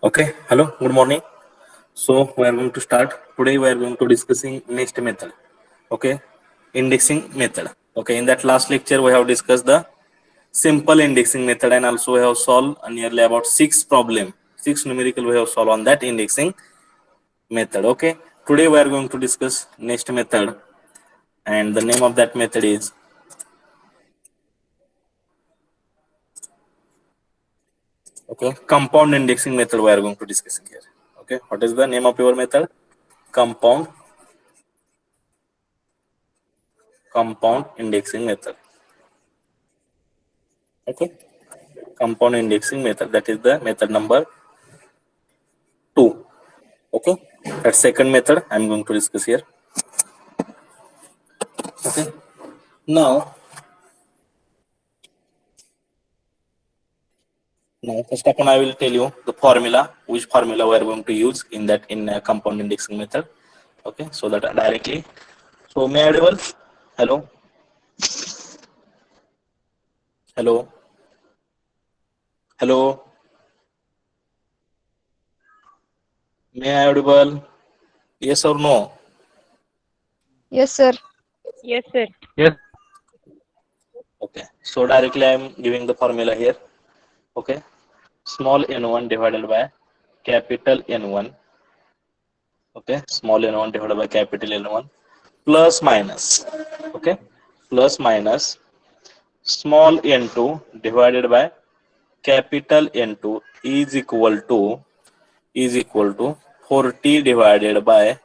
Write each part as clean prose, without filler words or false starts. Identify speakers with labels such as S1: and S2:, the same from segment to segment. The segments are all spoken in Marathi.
S1: Okay, hello, good morning. So we are going to start. Today we are going to discussing next method. Okay, indexing method. Okay, in that last lecture we have discussed the simple indexing method and also we have solved nearly about six numerical we have solved on that indexing method. Okay, today we are going to discuss next method and the name of that method is compound indexing method. We are going to discuss here. Okay, what is the name of your method? Compound indexing method. Okay, compound indexing method, that is the method number 2. Okay, that second method I'm going to discuss here. Okay, now first of all I will tell you the formula, which formula we are going to use in that compound indexing method. Okay, so that directly, so may I audible? Hello hello may I audible? Yes or no?
S2: Yes, sir.
S3: Yes, sir.
S1: Okay, so directly I'm giving the formula here. Okay, small n1 divided by capital N1. Okay, small n1 divided by capital N1 plus minus, okay, plus minus small n2 divided by capital N2 is equal to 40 divided by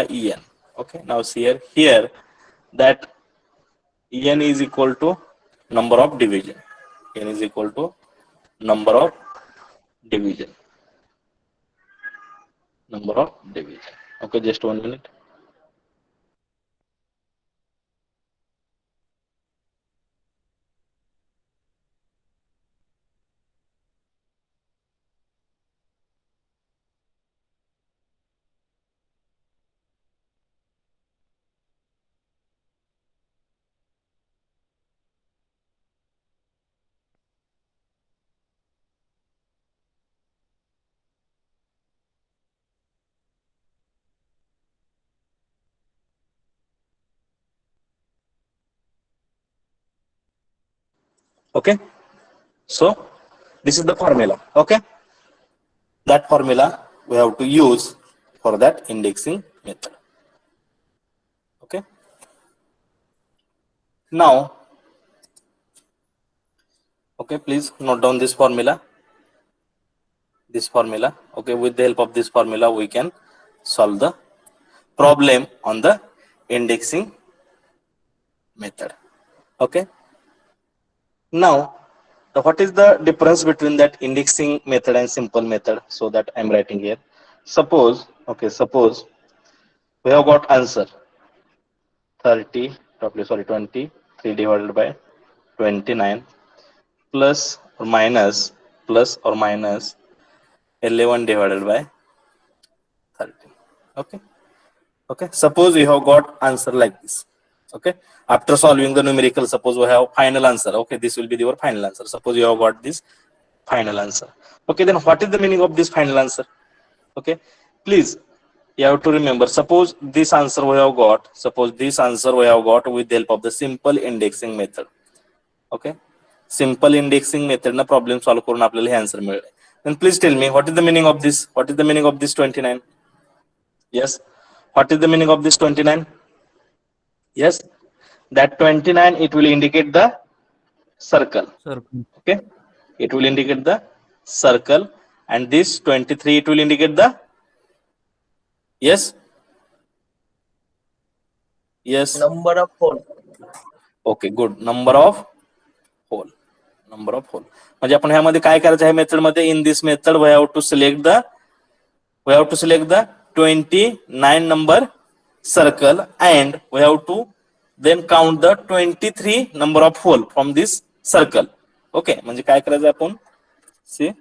S1: En. Okay, now see here that En is equal to number of division. N is equal to number of division. Okay, just 1 minute. Okay, so this is the formula. Okay, that formula we have to use for that indexing method. Okay, now, okay, please note down this formula. Okay, with the help of this formula we can solve the problem on the indexing method. Okay, now what is the difference between that indexing method and simple method? So that I'm writing here. Suppose we have got answer 23 divided by 29 plus or minus 11 divided by 13. Okay, suppose we have got answer like this. Okay, after solving the numerical, suppose we have final answer. Okay, this will be your final answer. Suppose you have got this final answer. Okay, then what is the meaning of this final answer? Okay, please, you have to remember, suppose this answer we have got with the help of the simple indexing method. Okay, simple indexing method na problem solve करून आपल्याला हे answer मिळेल. Then please tell me what is the meaning of this? 29? Yes, what is the meaning of this 29? Yes, that 29, it will indicate the circle. Okay, it will indicate the circle, and this 23, it will indicate the yes
S4: number of hole.
S1: Okay, good, number of hole. म्हणजे आपण ह्यामध्ये काय करायचं आहे मेथड मध्ये? In this method we have to select the 29 number circle and we have to then count the 23 number of hole from this circle. Okay, म्हणजे काय करायचं आपण? See,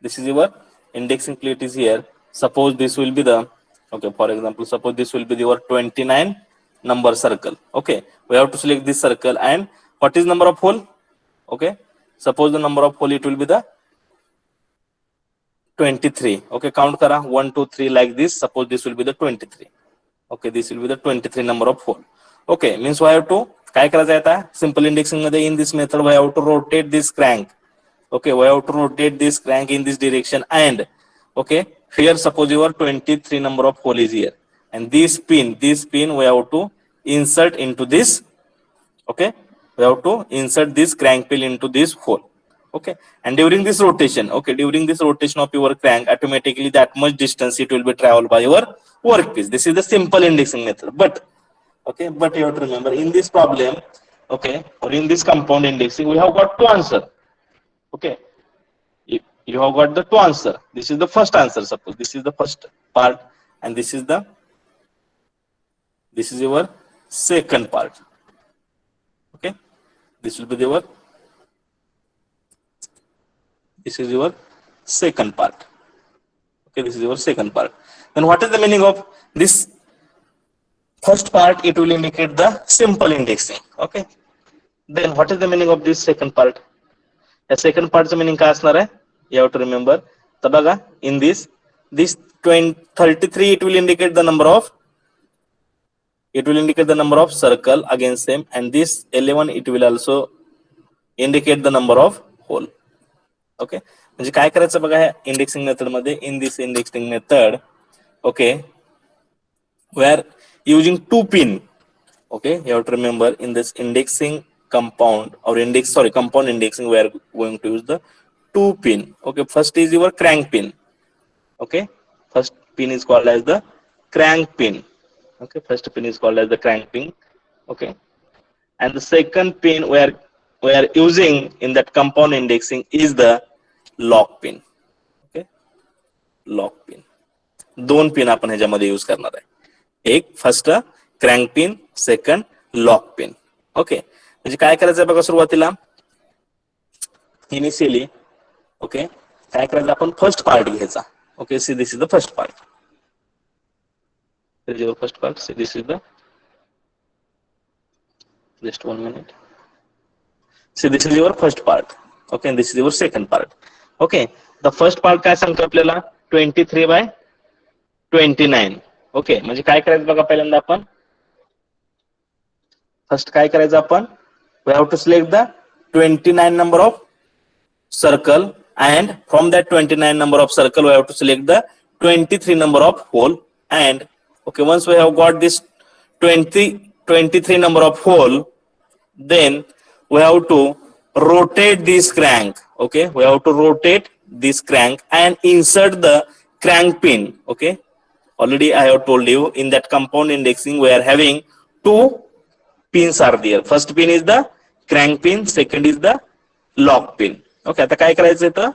S1: this is your indexing plate is here. Suppose this will be the, okay, for example, suppose this will be your 29 number circle. Okay, we have to select this circle, and what is number of hole? Okay, suppose the number of hole, it will be the 23. Okay, count kara 1 2 3 like this. Suppose this will be the 23. Okay, this will be the 23 number of hole. Okay, means we have to काय करायचं आहे आता सिंपल इंडेक्सिंग मध्ये in this method we have to rotate this crank. Okay, we have to rotate this crank in this direction and okay, here suppose your 23 number of hole is here and this pin we have to insert into this. Okay, we have to insert this crank pin into this hole. Okay, and during this rotation, okay, during this rotation of your crank, automatically that much distance it will be traveled by your workpiece. This is the simple indexing method. But okay, but you have to remember in this problem, okay, or in this compound indexing, we have got two answer. Okay, you have got the two answer. This is the first answer. Suppose this is the first part, and this is your second part. Okay, this will be your second part. Okay, this is your second part. Then what is the meaning of this first part? It will indicate the simple indexing. Okay, then what is the meaning of this second part? The second part meaning काय असणार आहे? You have to remember. तर बघा in this 33 it will indicate the number of circle again same, and this 11 it will also indicate the number of hole. Okay, म्हणजे काय करायचं बघा ह्या इंडेक्सिंग मेथड मध्ये in this indexing method. Okay, we are using two pin. Okay, you have to remember in this indexing compound compound indexing we are going to use the two pin. Okay, first is your crank pin. Okay, first pin is called as the crank pin. Okay, first pin is called as the crank pin. Okay, and the second pin we are using in that compound indexing is the lock pin. Okay, lock pin. दोन पिन आपण ह्याच्यामध्ये यूज करणार आहे. एक first crank pin, second lock pin. Okay, म्हणजे काय करायचं आहे बघा सुरुवातीला इनिशियली. ओके, काय करायचं आपण फर्स्ट पार्ट घ्यायचा. Okay, see this is the first part. First part, see this is the just 1 minute. See this is your first part. Okay, this is your second part. Okay, the first part काय सांगतो आपल्याला 23/29. ओके, म्हणजे काय करायचं बघा पहिल्यांदा आपण फर्स्ट काय करायचं आपण we have to select the 29 number of circle and from that 29 number of circle we have to select the 23 number of hole. And okay, once we have got this 23 number of hole, then we have to rotate this crank. Okay, we have to rotate this crank and insert the crank pin. Okay, already I have told you in that compound indexing we are having two pins are there. First pin is the crank pin, second is the lock pin. Okay, आता काय करायचं तर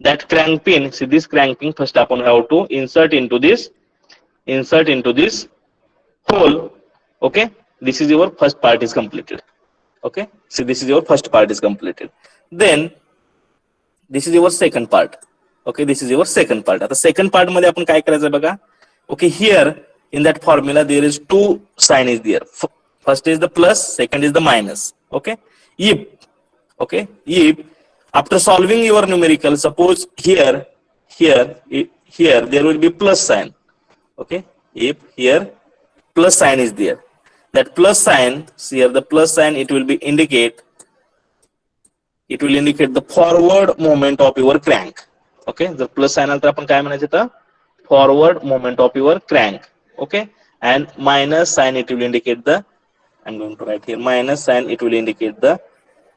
S1: that crank pin, see this crank pin first आपण have to insert into this hole. Okay, this is your first part is completed. Okay, see this is your first part is completed. Then this is your second part. Okay, this is your second part. आता second part मध्ये आपण काय करायचं बघा. Okay, here in that formula there is two sign is there. First is the plus, second is the minus. Okay, if after solving your numerical, suppose here there will be plus sign. Okay, if here plus sign is there, that plus sign, see here the plus sign, it will indicate the forward movement of your crank. Okay, the plus sign नंतर आपण काय म्हणायचं तर forward movement of your crank. Okay, and minus sign it will indicate the, I'm going to write here minus sign, it will indicate the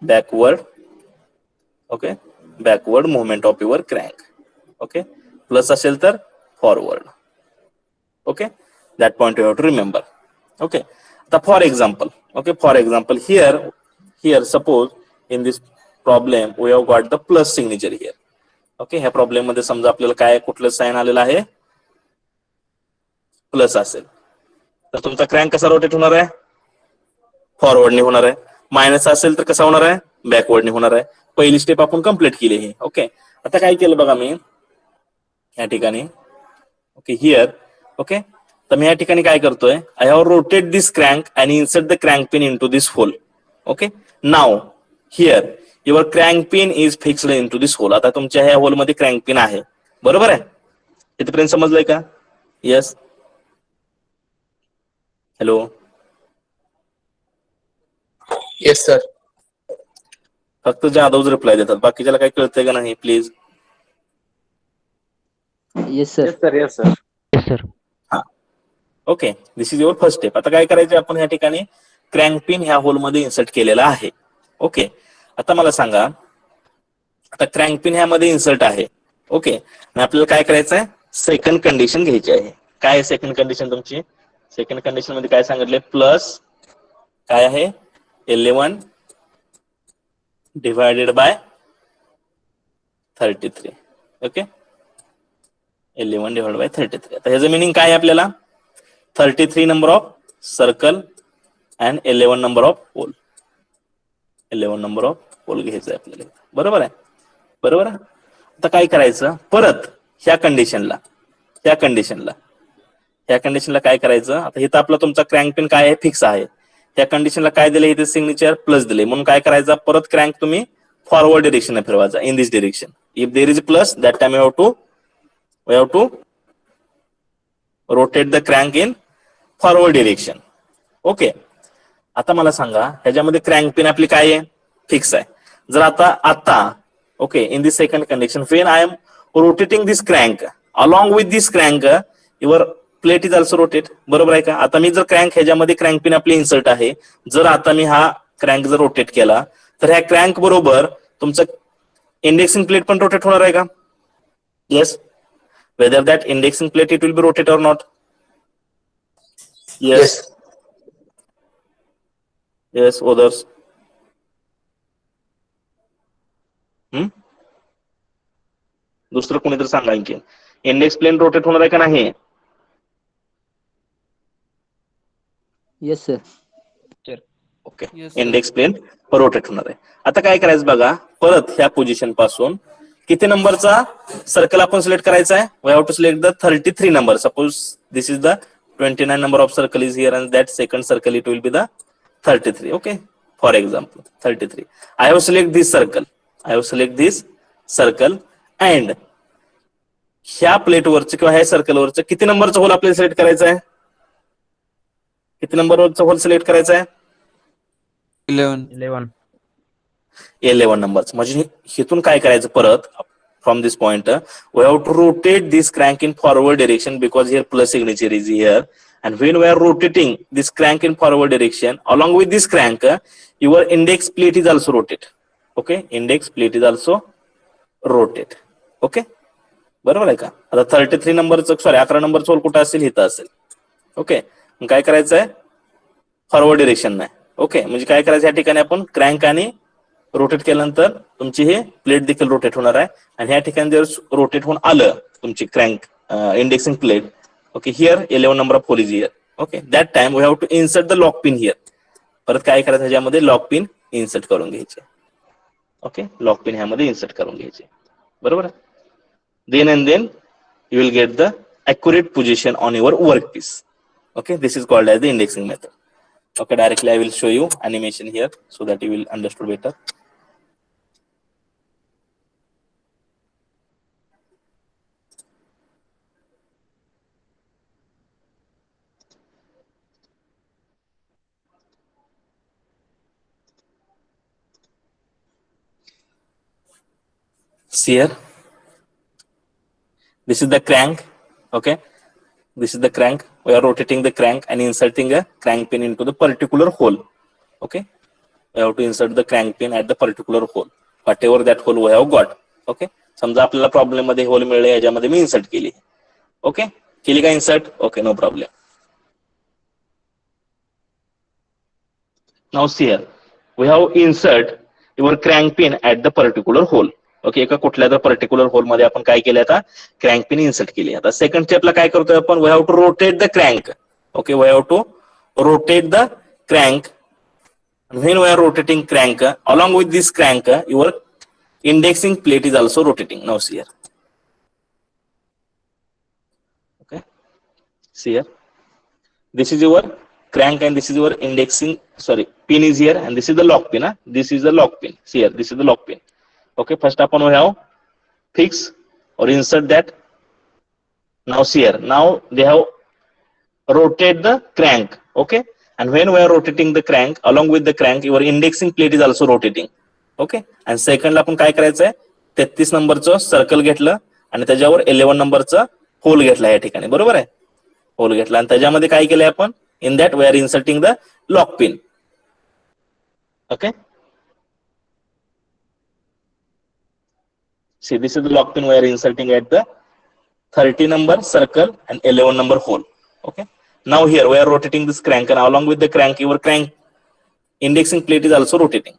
S1: backward. Okay, backward movement of your crank. Okay, plus असेल तर forward. Okay, that point you have to remember. Okay, the for example, here suppose in this problem we have got the plus signature here. Okay, ह्या प्रॉब्लेम मध्ये समजा आपल्याला काय कुठलं साइन आलेलं आहे प्लस असेल तर तुमचा क्रँक कसा रोटेट होणार आहे फॉरवर्डने होणार आहे. मायनस असेल तर कसा होणार आहे बॅकवर्डने होणार आहे. पहिली स्टेप आपण कंप्लीट केली आहे. ओके, आता काय केलं बघा मी या ठिकाणी. Okay, here. ओके, तर मी या ठिकाणी काय करतोय I have rotate this crank and insert the crank pin into this hole. Okay, now here your crank pin is fixed into this hole. आता तुमच्या ह्या होल मध्ये क्रँक पिन आहे, बरोबर आहे? इथपर्यंत समजलंय का? येस. हॅलो.
S4: Yes, sir.
S1: फक्त जाधवच रिप्लाय देतात, बाकीच्याला काय कळतंय का नाही please?
S3: Yes, sir.
S4: Yes, sir.
S3: Yes, sir.
S1: हा, okay. This is your first step. आता काय करायचं, आपण या ठिकाणी क्रँक पिन ह्या होल मध्ये इन्सर्ट केलेला आहे. ओके. आता मला सांगा, आता क्रँक पिन ह्यामध्ये इन्सर्ट आहे. ओके. आणि आपल्याला काय करायचं आहे, सेकंड कंडिशन घ्यायची आहे. काय सेकंड कंडिशन तुमची? सेकंड कंडिशन मध्ये काय सांगितले, प्लस काय आहे 11 divided by 33. Okay, 11 divide by 33. आता ह्याचं मिनिंग काय आहे आपल्याला, 33 number of circle and 11 number of hole. 11 number of hole घ्यायचं आहे आपल्याला, बरोबर आहे? बरोबर आहे. आता काय करायचं, परत ह्या कंडिशनला काय करायचं, आता इथं आपला तुमचा क्रँक पिन काय आहे, फिक्स आहे. त्या कंडिशनला काय दिले, इथे सिग्नेचर प्लस दिले, म्हणून काय करायचं, परत क्रँक तुम्ही फॉरवर्ड डिरेक्शन फिरवायचा, in this direction. If there is plus that time you have to rotate the crank in forward direction. Okay. आता मला सांगा, ह्याच्यामध्ये क्रँक पिन आपली काय आहे, फिक्स आहे. जर आता okay, in this second condition when I am rotating this crank along with this crank your plate is also rotate. बरोबर आहे का? आता मी जर क्रँक ह्याच्यामध्ये क्रँक पिन आपली इन्सर्ट आहे, जर आता मी हा क्रँक जर रोटेट केला, तर ह्या क्रँक बरोबर तुमचं इंडेक्सिंग प्लेट पण रोटेट होणार आहे का? Yes. Whether that indexing plate it will be rotate or not? Yes. Yes others. दुसरं कोणीतरी सांगा आणखी, इंडेक्स प्लेन रोटेट होणार आहे का नाही?
S3: Yes, sir.
S1: Okay, index plane rotate होणार आहे. आता काय करायचं बघा, परत ह्या पोझिशन पासून किती नंबरचा सर्कल आपण सिलेक्ट करायचा आहे? We have to select the 33 number. Suppose this is the 29 number of circle is here and that second circle it will be the 33. Okay, for example 33. I have select this circle and ह्या प्लेटवरचं किंवा ह्या सर्कलवरचं किती नंबरचं होल आपल्याला सिलेक्ट करायचं आहे? किती नंबरवरचं होल सिलेक्ट करायचं आहे?
S5: 11.
S1: 11 नंबरचं. म्हणजे इथून काय करायचं, परत from this point we have to rotate this crank in forward direction because here plus signature is here. And when we are rotating this crank in forward direction, along with this crank, your index plate is also rotate. Okay, index plate is also rotate. Okay, बरोबर आहे का? आता 33 नंबरचं 11 नंबरचं होल कुठं असेल, इथं असेल. ओके, काय करायचं आहे, फॉरवर्ड डिरेक्शन नाही. ओके, म्हणजे काय करायचं, या ठिकाणी आपण क्रँक आणि रोटेट केल्यानंतर तुमची हे प्लेट देखील रोटेट होणार आहे. आणि ह्या ठिकाणी जर रोटेट होऊन आलं तुमची crank indexing plate, okay, here 11 number of hole is here. Okay, that time we have to insert the lock pin here. परत काय करायचं, ह्याच्यामध्ये लॉक पिन इन्सर्ट करून घ्यायचे. ओके, लॉक पिन ह्यामध्ये इन्सर्ट करून घ्यायचे, बरोबर. Then and then you will get the accurate position on your work piece. Okay, this is called as the indexing method. Okay, directly I will show you animation here so that you will understand better. See here, this is the crank. Okay, this is the crank. We are rotating the crank and inserting a crank pin into the particular hole. Okay, we have to insert the crank pin at the particular hole, whatever that hole we have got. Okay, समजा आपल्याला प्रॉब्लेम मध्ये होल मिळले, याच्यामध्ये मी इन्सर्ट केली. ओके, केली का insert? Okay, no problem. Now see here, we have insert your crank pin at the particular hole. Okay, एका कुठल्या तर पर्टिक्युलर होल मध्ये आपण काय केलं, आता क्रँक पिन इन्सर्ट केली. आता सेकंड स्टेपला काय करतोय आपण, we have to rotate the crank. Okay, we have to rotate the crank. When we are rotating crank along with this crank your indexing plate is also rotating. Now see here. Okay, see here, this is your crank and this is your indexing, sorry, pin is here and this is the lock pin. This is the lock pin. See here, this is the lock pin. Okay, first upon we have fix or insert that. Now see here, now they have rotate the crank. Okay, and when we are rotating the crank, along with the crank, your indexing plate is also rotating. Okay, and second आपण काय करायचंय, 33 नंबरचं सर्कल घेतलं आणि त्याच्यावर 11 नंबरचं होल घेतला या ठिकाणी, बरोबर आहे. होल घेतला आणि त्याच्यामध्ये काय केलंय आपण, in that we are inserting the lock pin. Okay, see this is the lock pin we are inserting at the 30 number circle and 11 number hole. Okay, now here we are rotating this crank and along with the crank your crank indexing plate is also rotating.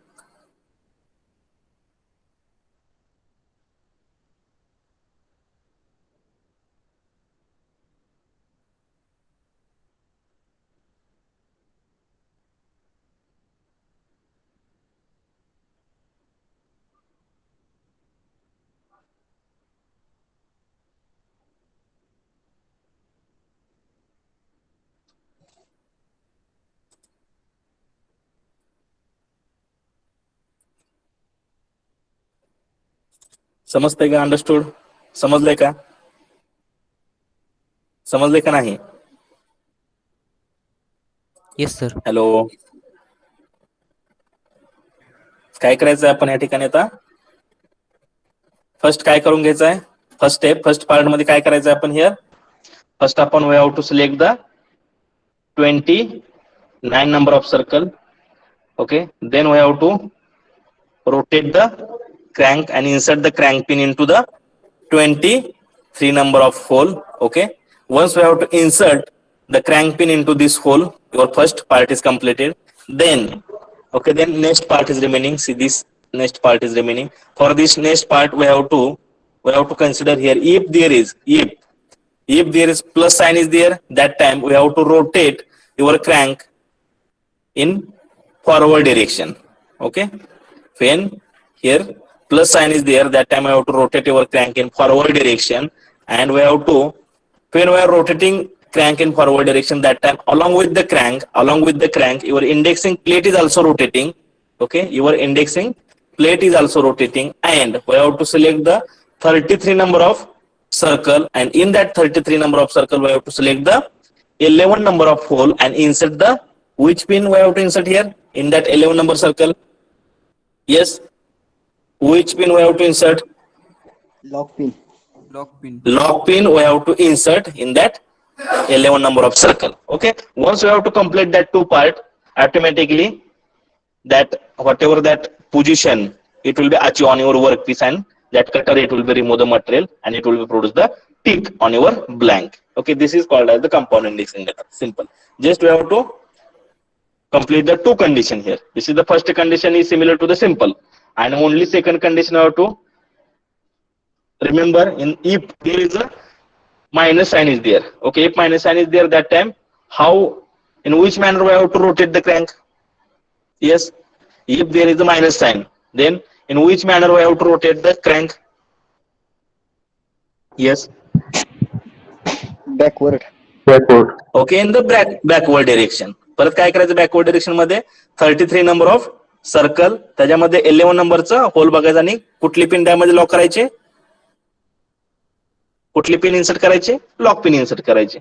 S1: समजतंय का, अंडरस्टूड, समजलंय का, समजलंय का नाही.
S5: Yes sir.
S1: हॅलो, काय करायचंय आपण या ठिकाणी आता, फर्स्ट काय करून घ्यायचंय, फर्स्ट स्टेप, फर्स्ट पार्ट मध्ये काय करायचंय आपण हियर, फर्स्ट आपण we have to select the 29 number of circle. Okay, then we have to rotate the crank and insert the crank pin into the 23 number of hole. Okay, once we have to insert the crank pin into this hole, your first part is completed. Then okay, then next part is remaining. See, this next part is remaining. For this next part we have to consider here, if there is plus sign is there, that time we have to rotate your crank in forward direction. Okay, when here plus sign is there, that time I have to rotate your crank in forward direction, and we have to, when we are rotating crank in forward direction, that time along with the crank your indexing plate is also rotating. Okay, your indexing plate is also rotating, and we have to select the 33 number of circle, and in that 33 number of circle we have to select the 11 number of hole and insert the, which pin we have to insert here in that 11 number circle. Yes, which pin we have to insert,
S3: Lock pin.
S1: lock pin we have to insert in that 11 number of circle. Okay, once we have to complete that two part, automatically that whatever that position it will be achieved on your workpiece, and that cutter it will be remove the material and it will be produce the tick on your blank. Okay, this is called as the compound indexing method. Simple, just we have to complete the two condition here. This is the first condition is similar to the simple, and only second condition I have to remember, in if there is a minus sign is there. Okay, if minus sign is there, that time how, in which manner we have to rotate the crank. Yes, if there is a minus sign, then in which manner we have to rotate the crank. Yes,
S3: Backward.
S1: okay, in the backward direction. परत काय करायचं, बॅकवर्ड डायरेक्शन मध्ये 33 नंबर ऑफ सर्कल, त्याच्यामध्ये 11 नंबरचा होल बघायचा आणि कुठली पिन त्यामध्ये लॉक करायची, कुठली पिन इन्सर्ट करायची, लॉक पिन इन्सर्ट करायची.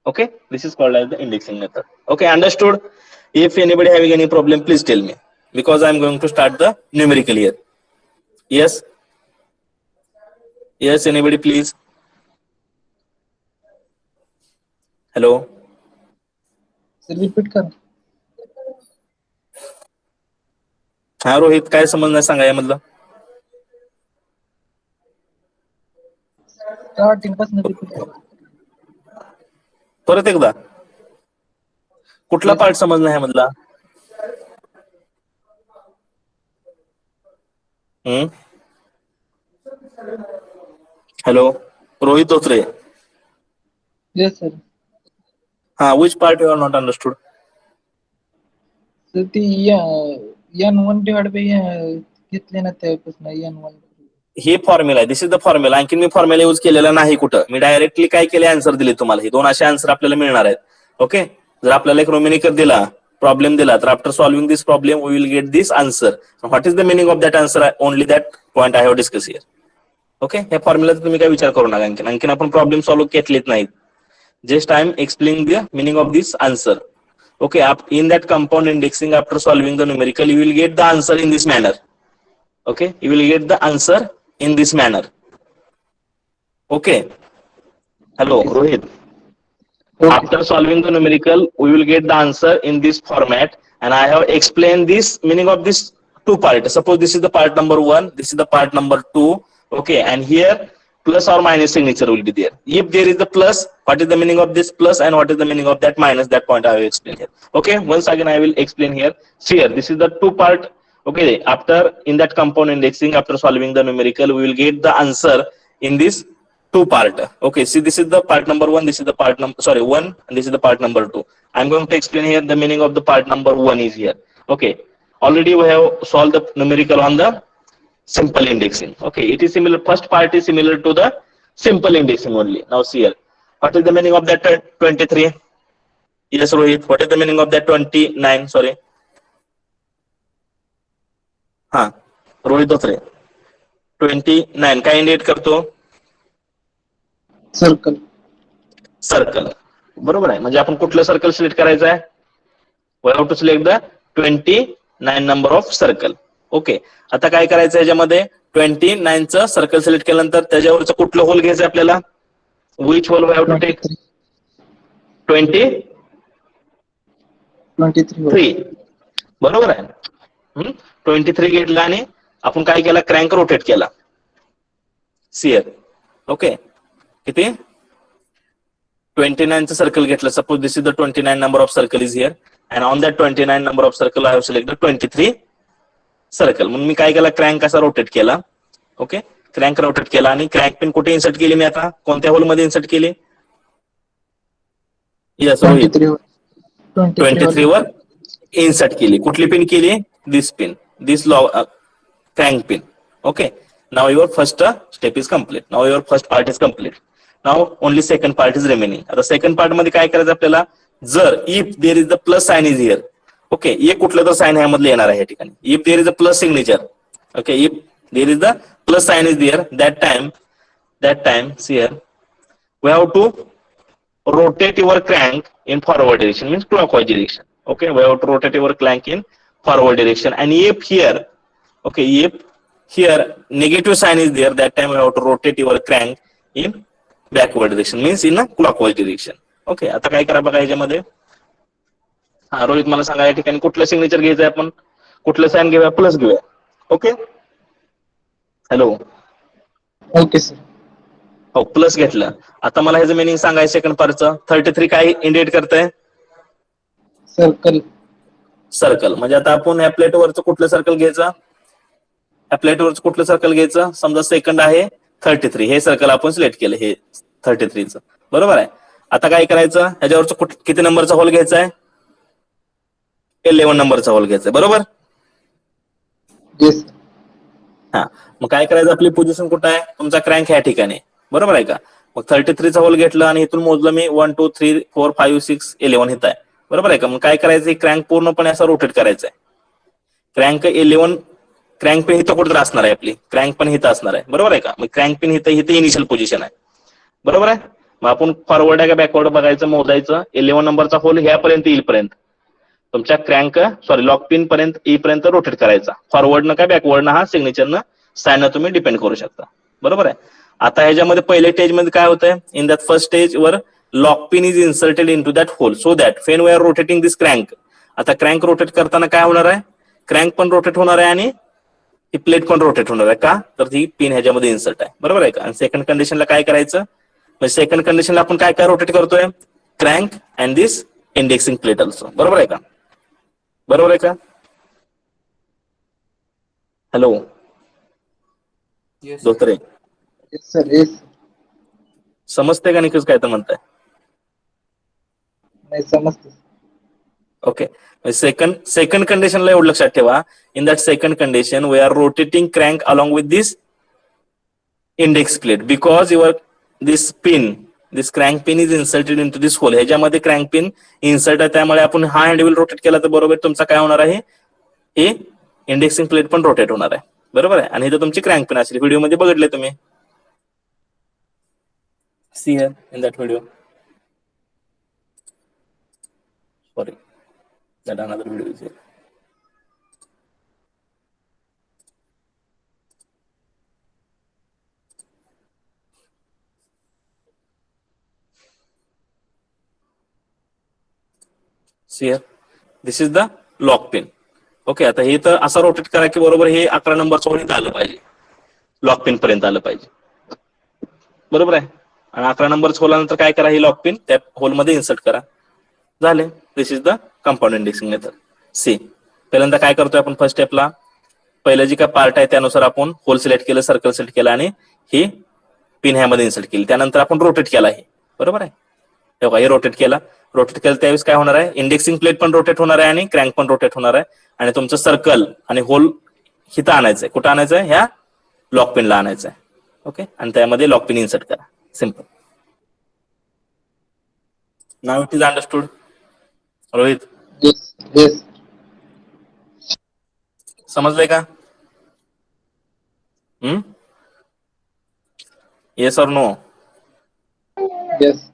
S1: Okay, this is called as the indexing method. Okay, understood. If anybody having any problem, please tell me, because I am going to start the numerical here. Yes, yes, anybody please. Hello.
S4: Sir repeat कर.
S1: हा रोहित, काय समजणार सांगा यामधलं.
S4: स्टार्टिंग पासून रिपीट कर.
S1: परत एकदा, कुठला पार्ट समजला ह्यामधला. Hello, Rohit Totre.
S4: Yes sir.
S1: हा, which part you are not understood?
S4: Sir ती N1 डिवाइड बाय घेतले ना त्यापासून N1.
S1: हे फॉर्म्युला आहे, दिस इज द फॉर्म्युला. आणखी मी फॉर्म्युला यूज केलेला नाही कुठं, मी डायरेक्टली काय केले, आन्सर दिले तुम्हाला. हे दोन असे आन्सर आपल्याला मिळणार आहेत. ओके, जर आपल्याला एक न्यूमेरिकल दिला, प्रॉब्लेम दिला, तर after solving this problem we will get this answer. What is the meaning of that answer? Only that point I have discuss here. Okay, ह्या फॉर्म्युलाचा तुम्ही काय विचार करू नका. आणखीन आपण प्रॉब्लेम सॉल्व्ह घेतलेत नाहीत. Just I am explaining the meaning of this answer. Okay, in that compound indexing, after solving the numerical, you will get the answer in this manner. Okay, you will get the answer in this manner. Okay. Hello, Rohit.
S4: Okay.
S1: After solving the numerical, we will get the answer in this format, and I have explained this meaning of this two parts. Suppose this is the part number 1, this is the part number 2. Okay, and here plus or minus signature will be there. If there is the plus, what is the meaning of this plus and what is the meaning of that minus? That point I will explain here. Okay, once again I will explain here. See here, this is the two part. Okay, after in that compound indexing, after solving the numerical, we will get the answer in this two part. Okay, see, this is the part number 1, this is the part number 1, and this is the part number 2. I'm going to explain here the meaning of the part number 1 is here. Okay, already we have solved the numerical on the simple indexing. Okay, it is similar. First part is similar to the simple indexing only. Now see here, what is the meaning of that 23? Yes, Rohit, what is the meaning of that 29? Sorry. हाँ, रोहित दोसरे 29 काय इंडिकेट करतो?
S4: सर्कल.
S1: सर्कल. बरोबर आहे. म्हणजे आपण कुठलं सर्कल सिलेक्ट करायचं आहे? We have to select the 29 number of circle. Okay, आता काय करायचं याच्यामध्ये 29 चं सर्कल सिलेक्ट केल्यानंतर त्याच्यावरचं कुठलं होल घ्यायचं आपल्याला? Which hole we have to take? 23. बरोबर आहे. 23 घेतला आणि आपण काय केला? क्रँक रोटेट केला. सिअर. ओके, किती? 29 चं सर्कल घेतलं. Suppose this is the 29 number of circle is here, and on that 29 number of circle I have selected 23 circle. म्हणून मी काय केला? क्रँक असा रोटेट केला. ओके, क्रँक रोटेट केला आणि क्रँक पिन कुठे इन्सर्ट केली मी? आता कोणत्या होल मध्ये इन्सर्ट केली? यस, 23 वर इन्सर्ट केली. कुठली पिन केली? This pin, this crank pin. Okay, now your first step is complete. Now your first part is complete. Now only second part is remaining. आता सेकंड पार्ट मध्ये काय करायचं आपल्याला? जर if there is the plus sign is here. Okay, एक कुठलं तर साइन ह्यामधलं येणार आहे या ठिकाणी. If there is a plus signature. Okay, if there is the plus sign is there, that time see here, we have to rotate your crank in forward direction, means clockwise direction. Okay, we have to rotate your crank in forward direction, and if here, okay, if here negative sign is there, that time we have to rotate your crank in backward direction, means in a clockwise direction. Okay, आता काय करा बघा याच्यामध्ये. हा, रोहित मला सांगा या ठिकाणी कुठलं सिग्नेचर घ्यायचं आपण? कुठलं साइन घेऊया? प्लस घेऊया. Okay, hello.
S4: Okay sir.
S1: हो, प्लस घेतलं. आता मला ह्याचं मिनिंग सांगायचं सेकंड पार्टचं. 33 काय इंडिकेट करतंय?
S4: सर्कल.
S1: सर्कल. म्हणजे आता आपण या प्लेटवरचं कुठलं सर्कल घ्यायचं? या प्लेटवरचं कुठलं सर्कल घ्यायचं? समजा सेकंड आहे 33, हे सर्कल आपण सिलेक्ट केलं, हे 33चं. बरोबर आहे. आता काय करायचं? ह्याच्यावरचं किती नंबरचा होल घ्यायचा आहे? 11 नंबरचा होल घ्यायचा आहे. बरोबर.
S4: येस.
S1: हा, मग काय करायचं? आपली पोझिशन कुठं आहे? तुमचा क्रँक ह्या ठिकाणी. बरोबर आहे का? मग 33चा होल घेतलं आणि इथून मोजलं मी 1 2 3 4 5 6 11 इथं आहे. बरोबर आहे का? मग काय करायचं? क्रँक पूर्णपणे असं रोटेट करायचं आहे. क्रँक 11, क्रँक पिन इथं कुठं असणार आहे आपली? क्रँक पण इथं असणार आहे. बरोबर आहे का? मग क्रँक पिन इथं इनिशियल पोझिशन आहे. बरोबर आहे. मग आपण फॉरवर्ड आहे का बॅकवर्ड बघायचं, मोजायचं. 11 नंबरचा होल ह्यापर्यंत येईपर्यंत तुमच्या क्रँक लॉक पिन पर्यंत येईपर्यंत रोटेट करायचा. फॉरवर्डनं काय बॅकवर्डनं हा सिग्नेचरनं साईननं तुम्ही डिपेंड करू शकता. बरोबर आहे. आता ह्याच्यामध्ये पहिल्या स्टेज मध्ये काय होतंय? इन दॅट फर्स्ट स्टेज वर lock pin is inserted into that hole, so that when we are rotating this crank. आता क्रँक रोटेट करताना काय होणार आहे? क्रँक पण रोटेट होणार आहे आणि ही प्लेट पण रोटेट होणार आहे. का? तर ती पिन ह्याच्यामध्ये इन्सर्ट आहे. बरोबर आहे का? आणि सेकंड कंडिशनला काय करायचं? म्हणजे सेकंड कंडिशनला आपण काय काय रोटेट करतोय? Crank and this indexing plate also. बरोबर आहे का? बरोबर आहे का? Hello Dotre,
S4: yes sir. Yes.
S1: समजते का निकच काय तर म्हणताय?
S4: नाही समजते.
S1: ओके, सेकंड कंडिशनला एवढं लक्षात ठेवा. In that second condition we are rotating crank along with this index plate, because your this pin this crank pin is inserted into this hole. ह्याच्यामध्ये क्रँक पिन इन्सर्ट आहे, त्यामुळे आपण हा हँडविल रोटेट केला तर बरोबर तुमचा काय होणार आहे, हे इंडेक्सिंग प्लेट पण रोटेट होणार आहे. बरोबर आहे. आणि इथं तुमची क्रँक पिन असेल. व्हिडिओमध्ये बघितले तुम्ही. See here in that video. Sorry, that another video is here. See here, this is the lock pin. Okay, आता हे तर असं रोटेट करा की बरोबर हे 11 नंबरचं होल इथं आलं पाहिजे, लॉक पिन पर्यंत आलं पाहिजे. बरोबर आहे. आणि 11 नंबरचं होल आल्यानंतर काय करा, हे लॉक पिन त्या होलमध्ये इन्सर्ट करा. झाले. This is the compound indexing method. See, पहिल्यांदा काय करतोय आपण फर्स्ट स्टेपला, पहिलं जी काय पार्ट आहे त्यानुसार आपण होल सिलेक्ट केलं, सर्कल सिलेक्ट केलं आणि ही पिन ह्यामध्ये इन्सर्ट केली. त्यानंतर आपण रोटेट केला हे. बरोबर आहे. तेव्हा हे रोटेट केलं त्यावेळेस काय होणार आहे, इंडेक्सिंग प्लेट पण रोटेट होणार आहे आणि क्रँक पण रोटेट होणार आहे. आणि तुमचं सर्कल आणि होल हिथं आणायचंय. कुठं आणायचंय, ह्या लॉक पिनला आणायचंय. ओके, आणि त्यामध्ये लॉक पिन इन्सर्ट करा. Simple. Now it is understood. Rohit,
S4: Yes.
S1: समजलंय का? येस और no?
S4: Yes.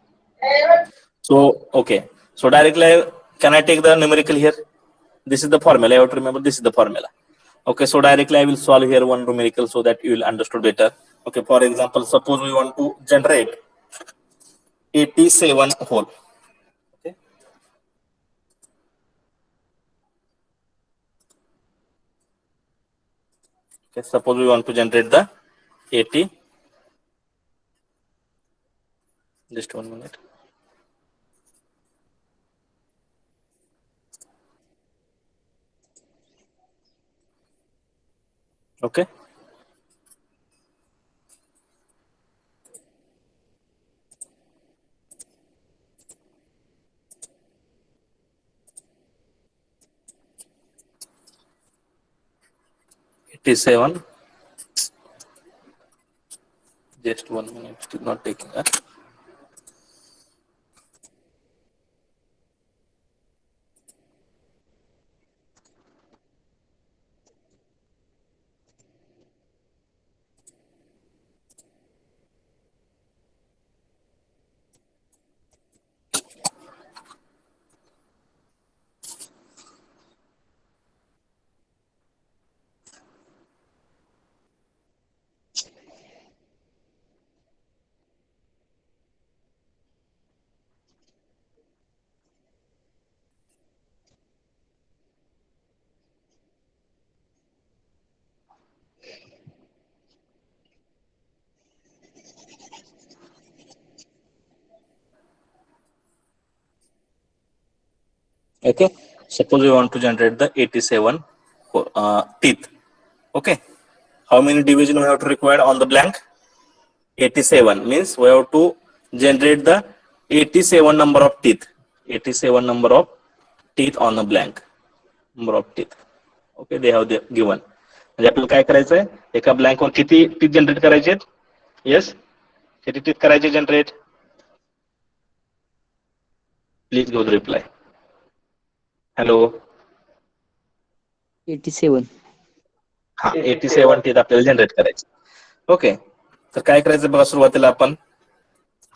S1: So, okay. So directly, can I take the numerical here? This is the formula. You have to remember this is the formula. Okay, so directly I will solve here one numerical so that you will understand better. Okay, for example, suppose we want to generate 87 whole. Okay. Okay, suppose we want to generate the 80. Just 1 minute. Okay. It is 7. Just 1 minute. Still not taking that. Okay, suppose we want to generate the 87 teeth. Okay, how many division we have to require on the blank? 87 means we have to generate the 87 number of teeth. 87 number of teeth on the blank. Number of teeth. Okay, they have given. म्हणजे आपल्याला काय करायचंय, एका ब्लँक वर किती टीथ जनरेट करायचे? येस, किती टीथ करायचे generate? Please give the reply. Hello.
S3: 87.
S1: हा, 87 टीथ आपल्याला जनरेट करायचे. ओके, तर काय करायचं बघा, सुरुवातीला आपण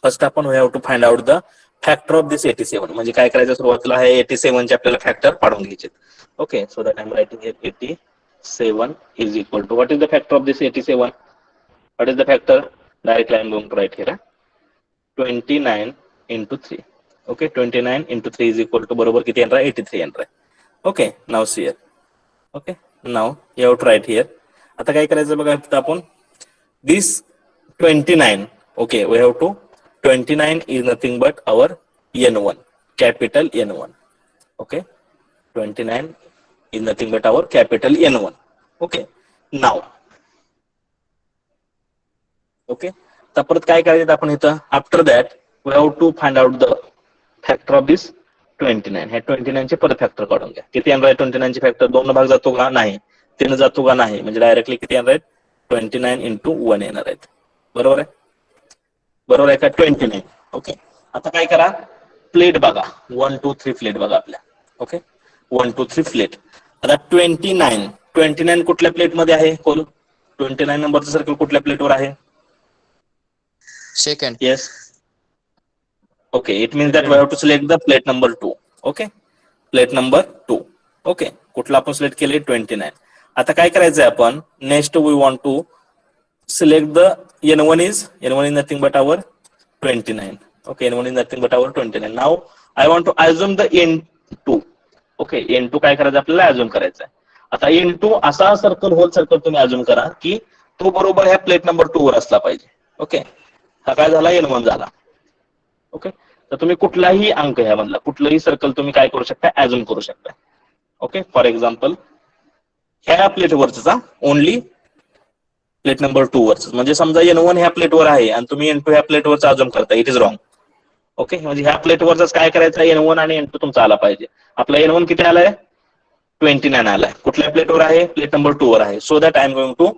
S1: फर्स्ट आपण we have to find out the factor of this 87. म्हणजे काय करायचं, सुरुवातीला हे 87 चे आपल्याला फॅक्टर पाडून घ्यायचे. Okay, so that I am writing here 87 is equal to, what is the factor of this 87? What is the factor? Directly I am going to write here 29 into 3. Okay, 29 into 3 is equal to बरोबर किती येणार आहे, 83 येणार आहे. Okay, now see here. Okay, now you have to write here. आता काय करायचं बघा, आपण this 29. Okay, we have to 29 is nothing but our N1, capital N1. Okay, 29 is nothing but our capital N1. Okay, now. Okay, तर परत काय करायचं आपण इथं, after that we have to find out the factor of this 29. हे 29 चे परत फॅक्टर काढून घ्या. किती येणार आहे 29 चे फॅक्टर? 2 भाग जातो का? नाही. 3 जातो का? नाही. म्हणजे डायरेक्टली किती येणार आहेत? 29 into 1 येणार आहेत. बरोबर आहे? बरोबर आहे का? 29. ओके, आता काय करा, प्लेट बघा, 1 2 3 प्लेट बघा आपल्या. Okay, 1 2 3 plate. आता 29 कुठल्या प्लेट मध्ये आहे? खोल. 29 नंबरचं सर्कल कुठल्या प्लेटवर आहे?
S5: Second.
S1: Yes. Okay, it means that we have to select the plate number 2. Okay, plate number 2. Okay, कुठला आपण सिलेक्ट केले? 29. आता काय करायचंय आपण? Next we want to select the N1 is nothing but our 29. Okay, N1 is nothing but our 29. Now I want to assume the N2. Okay, N2 काय करायचं आपल्याला? अज्युम करायचं आहे. आता N2 असा सर्कल, होल सर्कल तुम्ही अज्युम करा की तो बरोबर ह्या प्लेट नंबर 2 वर असला पाहिजे. ओके, हा काय झाला? N1 झाला. ओके, तर तुम्ही कुठलाही अंक ह्यामधला कुठलंही सर्कल तुम्ही काय करू शकता? अज्युम करू शकता. ओके, फॉर एक्झाम्पल ह्या प्लेटवरचा ओनली प्लेट नंबर 2 वरच, म्हणजे समजा N1 ह्या प्लेटवर आहे आणि तुम्ही N2 ह्या प्लेटवरचा अज्युम करता, इट इज रॉंग. ओके, म्हणजे ह्या प्लेटवरच काय करायचं? N1 आणि N2 तुमचा आला पाहिजे. आपला N1 किती आलाय? 29 आलाय. कुठल्या प्लेटवर आहे? प्लेट नंबर 2 वर आहे. So that I am going to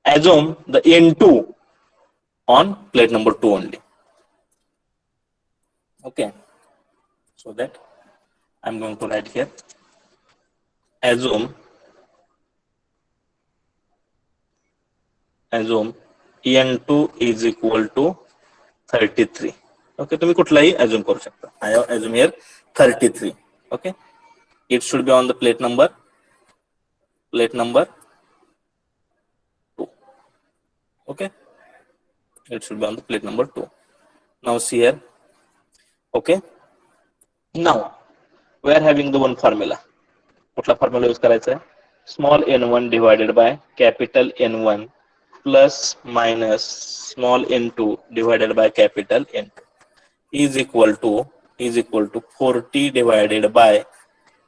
S1: assume the N2 on plate number 2 only. Okay, so that I'm going to write here, assume N2 is equal to 33. Okay, तुम्ही कुठलाही assume करू शकता. I have assume here 33. Okay, it should be on the plate number 2. Okay, it should be on the plate number 2. Now see here. Okay, now we are having the one formula. कुठला फॉर्म्युला यूज करायचा आहे? Small n1 divided by capital N1 plus minus small n2 divided by capital N2 is equal to 40 divided by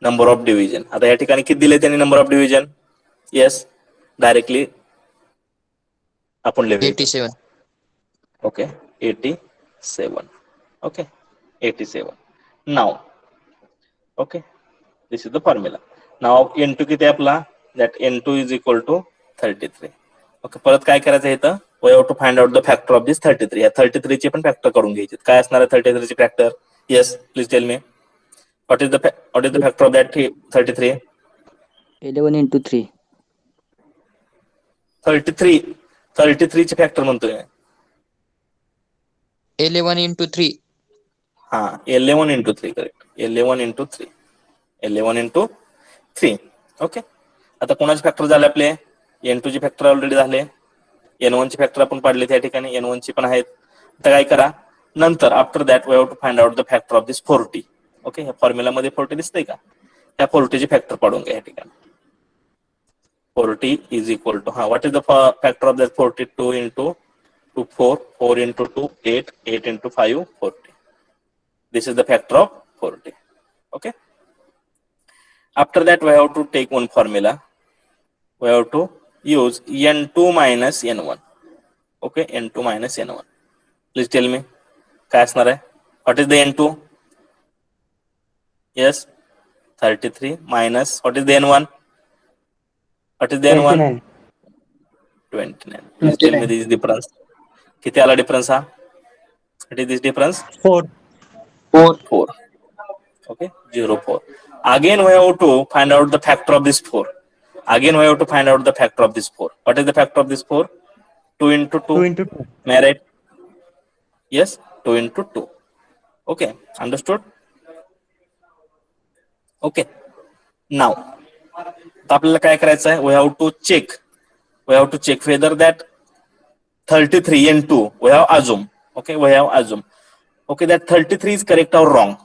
S1: number of division. आता या ठिकाणी किती दिले त्यांनी number of division? Yes, directly आपण लिहूया.
S5: 87.
S1: Okay, 87. Okay, 87. Now okay, this is the formula. Now N2 किती आपला? That N2 is equal to 33. Okay, परत काय करायचं इथं? We have to find out the factor of this 33. या 33 चे पण फॅक्टर करून घ्यायचे. काय असणार आहे 33 चे factor? Yes, please tell me. What is the factor of that 33?
S3: 11 into 3.
S1: 33 चे फॅक्टर म्हणतोय.
S5: 11 into 3.
S1: हा, 11 into 3 correct. 11 into 3. 11 into 3. Okay, आता कोणाचे फॅक्टर झाले आपले? N2 चे फॅक्टर ऑलरेडी झाले. N1 चे फॅक्टर आपण पाडले त्या ठिकाणी. N1 चे पण आहेत. आता काय करा? नंतर after that we have to find out the factor of this 40. Okay, ह्या फॉर्म्युला मध्ये 40 दिसतंय का? त्या 40 चे फॅक्टर पाडून घ्या या ठिकाणी. 40 इज इक्वल टू, हा, what is the factor of that 40? 2 into 2 4, 4 into 2 8, 8 into 5 40. This is the factor of 40. Okay, after that we have to take one formula. We have to use N2 minus N1. Okay, N2 minus N1. Please tell me काय असणार आहे? What is the N2? Yes, 33 minus what is the N1? What is the N1? 29. Please tell me this difference. किती आला डिफरन्स हा? What is this difference?
S4: 4.
S1: 4. Okay, 0 4. Again we have to find out the factor of this 4. Again we have to find out the factor of this 4. What is the factor of this 4? 2 into 2.
S4: 2 into 2.
S1: May I write? Yes, 2 into 2. Okay, understood? Okay, now आपल्याला काय करायचं आहे? We have to check whether that 33 N2 we have assume. Okay, we have assume. Okay, that 33 is correct or wrong.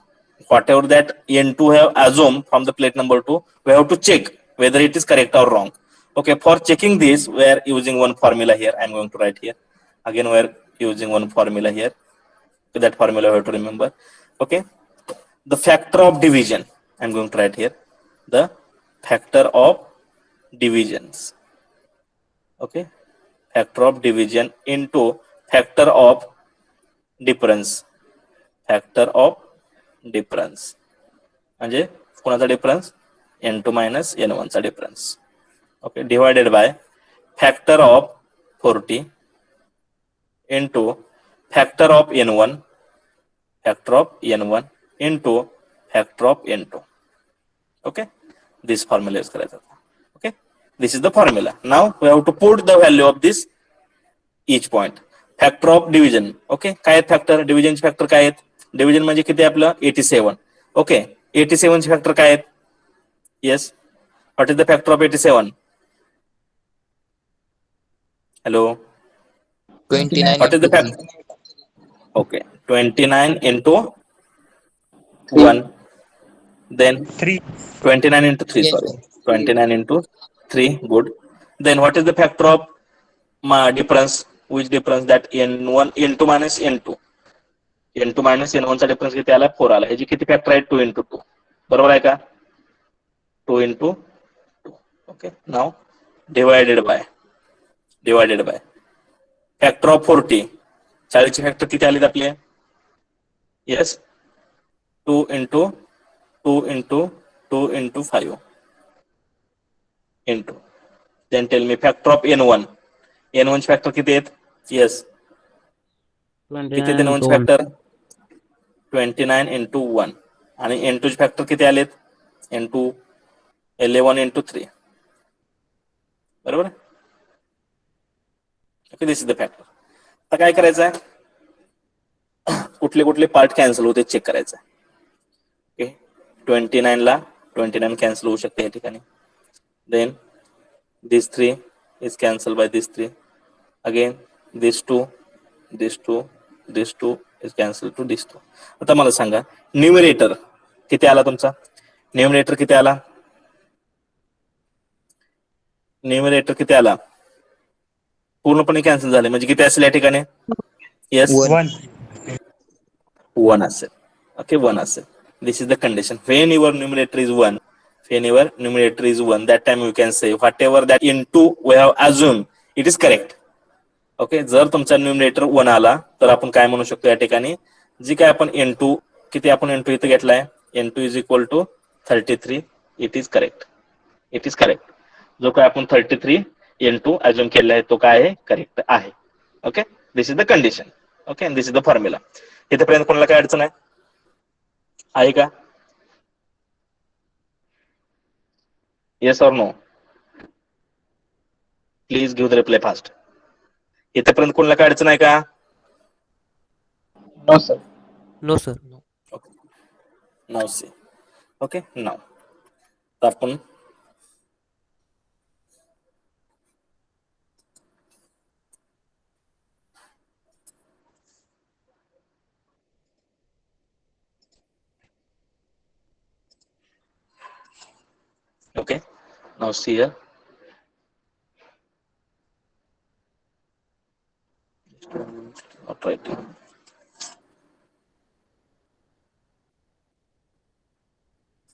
S1: Whatever that N2 have assumed from the plate number 2, we have to check whether it is correct or wrong. Okay, for checking this, we are using one formula here. I am going to write here. Again, we are using one formula here. So that formula we have to remember. Okay, the factor of division. I am going to write here. The factor of divisions. Okay, factor of division into factor of difference. Factor of difference म्हणजे कोणाचा डिफरन्स? N2 minus N1 चा difference. Okay, divided by factor of 40 into factor of N1 factor of n1 into factor of n2. Okay, this formula is correct. Okay, this is the formula. Now we have to put the value of this each point. Factor of division. Okay, काय आहेत फॅक्टर? डिव्हिजन फॅक्टर काय आहेत? डिव्हिजन म्हणजे किती आपलं 87. ओके, 87 चे फॅक्टर काय आहेत? Yes, what is the factor of 87? Hello,
S3: 29
S1: what is
S3: into
S1: the
S3: 3.
S1: Factor? Okay, 29 into 1, then 29 into 3,
S3: Yes,
S1: sorry,
S3: sir.
S1: 29 into 3, good. Then what is the factor of difference? Which difference? That n1 n2 minus n2, n2 minus n1 चा डिफरन्स किती आला? 4 आला. ह्याची किती फॅक्टर आहे? 2 into 2, बरोबर आहे का? 2 into 2. Okay, now divided by factor of 40. 40 चे फॅक्टर किती आले आपले? Yes, 2 into 2 into 2 into 5 into. Then tell me factor of n1. n1 चे फॅक्टर किती आहेत? येस, किती आहेत
S5: 29
S1: n1
S5: into
S1: चे
S5: 1.
S1: फॅक्टर? 29 into 1. आणि n2 चे फॅक्टर किती आलेत? n2 11 into 3, बरोबर. Okay, this is the factor. आता काय करायचं आहे? कुठले कुठले पार्ट कॅन्सल होते चेक करायचं आहे. ओके, 29 ला 29 कॅन्सल होऊ शकते या ठिकाणी. Then this 3 is cancelled by this 3. Again this 2 is cancelled to this 2. आता मला सांगा, न्यूमरेटर किती आला तुमचा? न्यूमरेटर किती आला? न्यूमरेटर किती आला? पूर्णपणे कॅन्सल झाले म्हणजे किती असेल या ठिकाणी? येस, 1 असेल. ओके, 1 असेल. This is the condition. When your numerator is 1, that time you can say whatever that into we have assumed it is correct. Okay, जर तुमचा न्यूमरेटर 1 आला तर आपण काय म्हणू शकतो या ठिकाणी? जी काय आपण n2 किती आपण n2 इथे घेतलाय, n2 is equal to 33. It is correct. जो काय आपण 33 n2 अज्युम केला आहे तो काय आहे? करेक्ट आहे. Okay, this is the condition. Okay, this is the formula. इथेपर्यंत कोणाला काय अडचण आहे का? Yes or no? Please give the reply fast. इथेपर्यंत कोणाला काय अडचण आहे का?
S4: No sir.
S5: No, sir. No.
S1: Now see. Okay, now तर आपण okay, now see here. Not writing.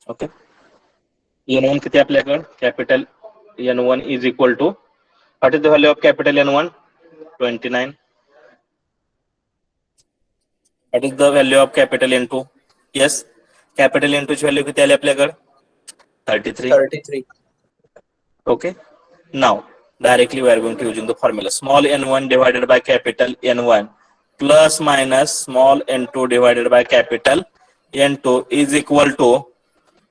S1: Okay, n1 किती आपल्याकडे? Capital n1 is equal to, what is the value of capital n1? 29. What is the value of capital n2? Yes, capital n2 ची व्हॅल्यू किती आली आपल्याकडे? 33. Okay, now directly we are going to using the formula small n1 divided by capital N1 plus minus small n2 divided by capital N2 is equal to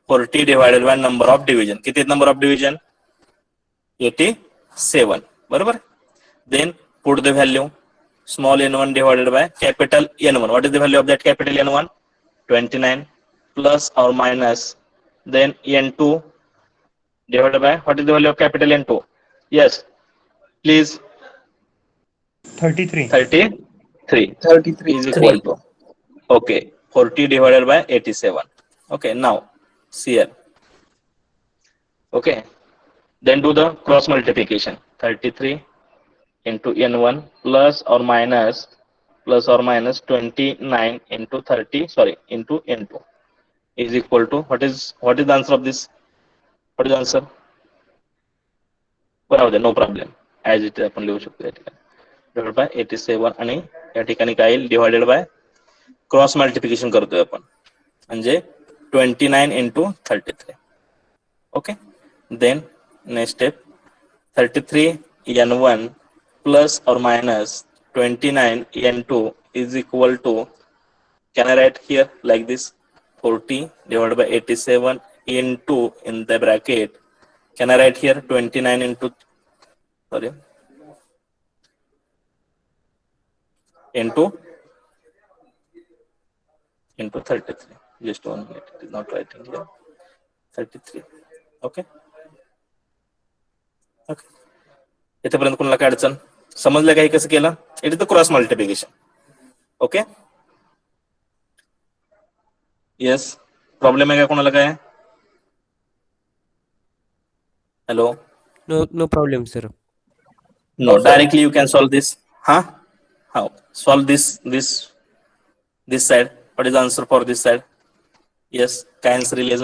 S1: 40 divided by number of division. किती number of division? 87, बरोबर. Then put the value small n1 divided by capital N1. What is the value of that capital N1? 29 plus or minus then N2 divided by what is the value of capital N2? Yes, please.
S6: 33.
S4: 33.
S1: is equal to, okay, 40 divided by 87. Okay, now see here. Okay, then do the cross multiplication. 33 into n1 plus or minus 29 into 30, sorry, into n2 is equal to what is the answer of this? What is the answer? बरोबर, नो प्रॉब्लेम. ऍज इट आपण लिहू शकतो या ठिकाणी. डिवाइड बाय 87 आणि या ठिकाणी काय येईल? डिवाइडेड बाय क्रॉस मल्टिप्लिकेशन करतोय आपण म्हणजे 29 into 33. Okay, then next step 33 n1 plus or minus 29 n2 is equal to Can I write here like this? 40 divided by 87 into in the bracket. Can I write here 29 into sorry into 33? Just 1 minute. It is not writing here. 33. Okay. Okay. इथेपर्यंत कोणाला काय अडचण समजलं काही कसं केलं? It is the cross multiplication. Okay. Yes. Problem आहे का कोणाला काय? Hello.
S5: No problem, sir.
S1: No, directly you can solve this. Huh? How? Solve this side. What is the answer for this side? Yes. काय answer is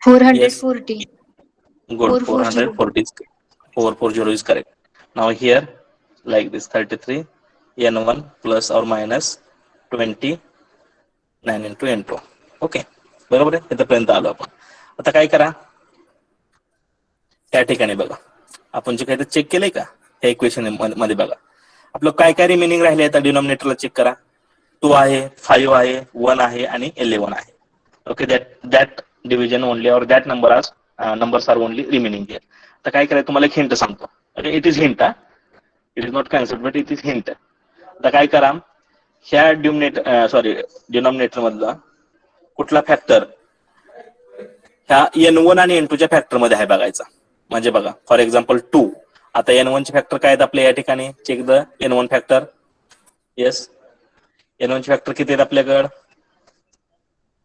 S2: 440.
S1: good.
S2: 440.
S1: 440 is correct. Now here, like this, 33 n1 plus or minus 29 into n2. Okay. बरोबर आहे. इथपर्यंत आलो आपण. आता काय करा? त्या ठिकाणी बघा आपण जे काही चेक केलंय का हे इक्वेशन मध्ये बघा आपलं काय काय रिमेनिंग राहिले आता डिनॉमिनेटरला चेक करा 2 आहे 5 आहे 1 आहे आणि 11 आहे ओके दॅट डिव्हिजन ओनली और that numbers are only remaining here आता काय करायचं तुम्हाला एक हिंट सांगतो okay it is hint it is not cancelled but it is hint आता काय करा ह्या डिनॉमिनेटर मधला कुठला फॅक्टर ह्या n1 आणि n2 च्या फॅक्टर मध्ये आहे बघायचा म्हणजे बघा फॉर एक्झाम्पल 2 आता n1 चे फॅक्टर काय आहेत आपल्या या ठिकाणी check the n1 factor yes n1 चे फॅक्टर किती आहेत आपल्याकडे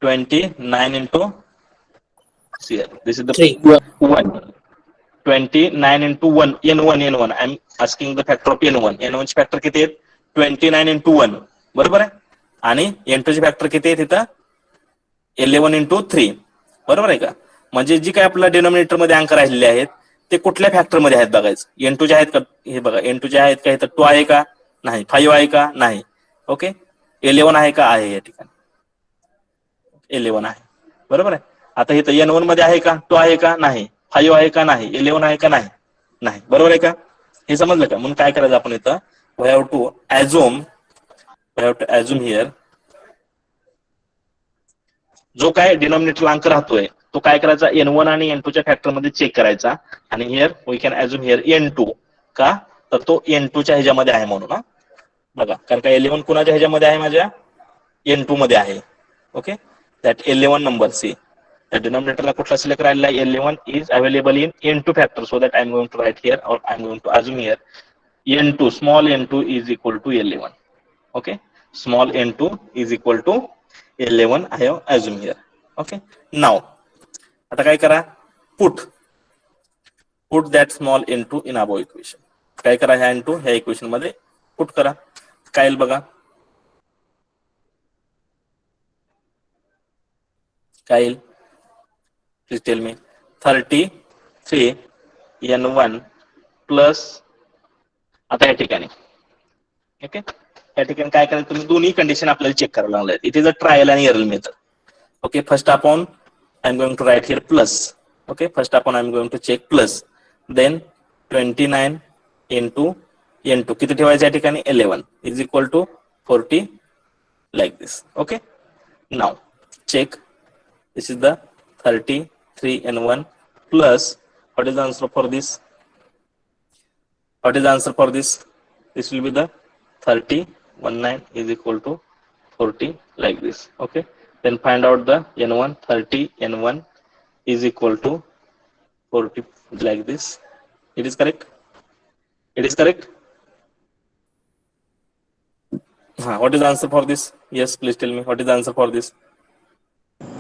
S1: 29 into this is the 1 29 into 1 n1 I am asking the factor of n1 चे फॅक्टर किती आहेत 29 into 1 बरोबर आहे आणि n2 चे फॅक्टर किती आहेत इथं 11 into 3 बरोबर आहे का म्हणजे जी काय आपल्या डिनॉमिनेटर मध्ये अंक राहिलेले आहेत ते कुठल्या फॅक्टर मध्ये आहेत बघायचं n2 चे आहेत का हे बघा n2 चे आहेत का इथं 2 आहे का नाही 5 आहे का नाही ओके 11 आहे का आहे या ठिकाणी 11 आहे बरोबर आहे आता इथं n1 मध्ये आहे का 2 आहे का नाही 5 आहे का नाही 11 आहे का नाही नाही बरोबर आहे का हे समजलं का म्हणून काय करायचं आपण इथं we have to assume here जो काय डिनॉमिनेटरला अंक राहतोय तो काय करायचा n1 आणि n2 च्या फॅक्टर मध्ये चेक करायचा आणि here we can assume here n2 का तर तो n2 च्या ह्याच्यामध्ये आहे म्हणून ना बघा कारण का 11 कुणाच्या ह्याच्यामध्ये आहे माझ्या n2 मध्ये आहे ओके दॅट 11 नंबर सी त्या डिनॉमिनेटरला कुठला सिलेक्ट राहिलेला 11 is available in n2 factor so that I am going to write here और I am going to assume here n2 small n2 is equal to 11 okay small n2 is equal to 11 I have assumed here. Okay. Now, आता काय करा put that small into in above equation. काय करा ह्या into ह्या इक्वेशन मध्ये put करा काय येईल बघा काय येईल please tell me 33 n1 plus आता या ठिकाणी ओके या ठिकाणी काय करायचं तुम्ही दोन्ही कंडिशन आपल्याला चेक करायला लागले इट इज अ ट्रायल आणि error method okay first upon I am going to write here plus okay first upon I am going to check plus then 29 into n2 किती ठेवायचं या ठिकाणी 11 is equal to 40 like this okay now check this is the 33 n1 plus what is the answer for this this will be the 30 is equal to 40 like this okay then find out the n1 30 n1 is equal to 40 like this it is correct what is the answer for this yes please tell me what is the answer for this